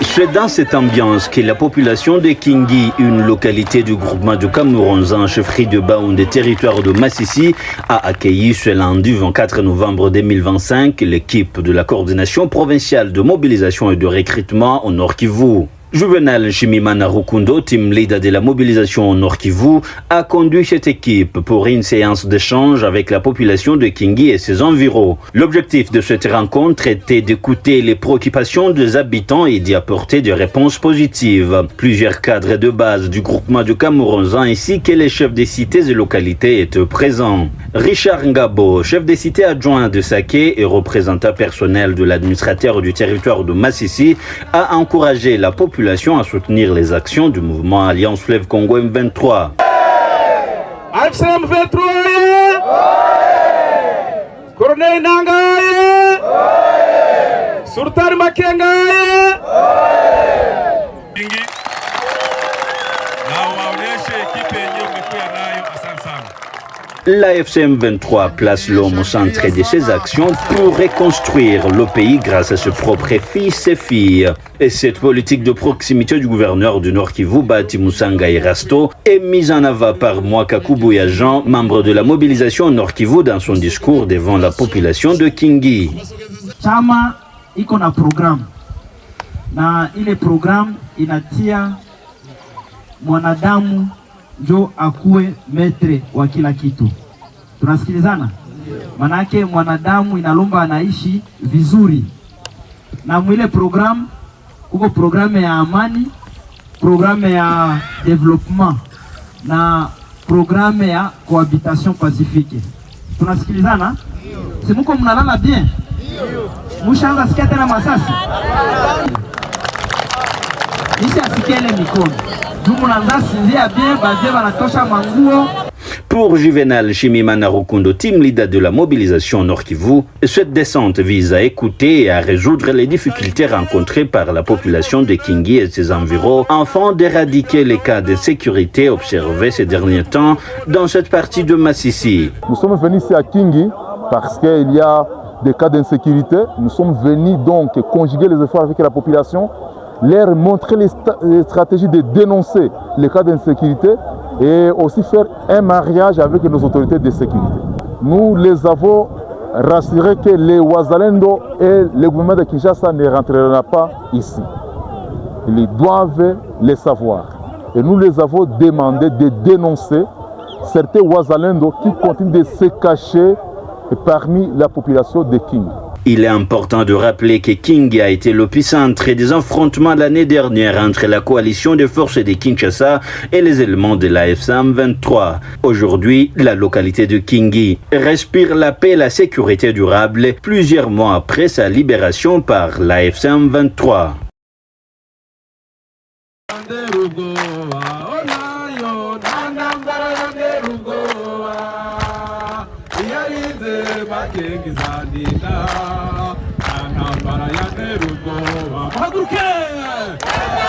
C'est dans cette ambiance que la population de Kingi, une localité du groupement de Kamuronza, chefferie de Baoun des territoires de Massissi, a accueilli ce lundi 24 novembre 2025 l'équipe de la coordination provinciale de mobilisation et de recrutement au Nord Kivu. Juvenal Chimimana Rukundo, team leader de la mobilisation au Nord Kivu, a conduit cette équipe pour une séance d'échange avec la population de Kingi et ses environs. L'objectif de cette rencontre était d'écouter les préoccupations des habitants et d'y apporter des réponses positives. Plusieurs cadres de base du groupement de Kamuronza ainsi que les chefs des cités et localités étaient présents. Richard Ngabo, chef des cités adjoint de Saké et représentant personnel de l'administrateur du territoire de Massissi, a encouragé la population à soutenir les actions du mouvement Alliance Fleuve Congo M23. AFC M23, Corneille Nangaye, Sultan Makengaye. La FCM 23 place l'homme au centre de ses actions pour reconstruire le pays grâce à ses propres fils et filles. Et cette politique de proximité du gouverneur du Nord Kivu, Bati Musanga Irasto, est mise en avant par Mwakaku Bouyajan, membre de la mobilisation Nord Kivu, dans son discours devant la population de Kingi. Chama iko na programu na ile programu inatia mwanadamu njo akuwe metre wa kila kitu. Tunasikilizana? Manake mwanadamu inalomba anaishi vizuri. Na mwile programu kuko programu ya amani, programu ya development na programu ya cohabitation pacifique. Tunasikilizana? Si muko mnalala bien? Mushaanza sikia tena masasi? Nisha asikia ile mikono. Pour Juvenal Chimimana Rukundo, team leader de la mobilisation Nord Kivu, cette descente vise à écouter et à résoudre les difficultés rencontrées par la population de Kingi et ses environs, afin d'éradiquer les cas d'insécurité observés ces derniers temps dans cette partie de Massissi. Nous sommes venus ici à Kingi parce qu'il y a des cas d'insécurité. Nous sommes venus donc conjuguer les efforts avec la population, leur montrer les stratégies de dénoncer les cas d'insécurité et aussi faire un mariage avec nos autorités de sécurité. Nous les avons rassurés que les Wazalendo et le gouvernement de Kinshasa ne rentreront pas ici. Ils doivent le savoir. Et nous les avons demandé de dénoncer certains Wazalendo qui continuent de se cacher parmi la population de Kingi. Il est important de rappeler que Kingi a été l'épicentre des affrontements l'année dernière entre la coalition des forces de Kinshasa et les éléments de la FCM 23. Aujourd'hui, la localité de Kingi respire la paix et la sécurité durable plusieurs mois après sa libération par la FCM 23. Haguruke!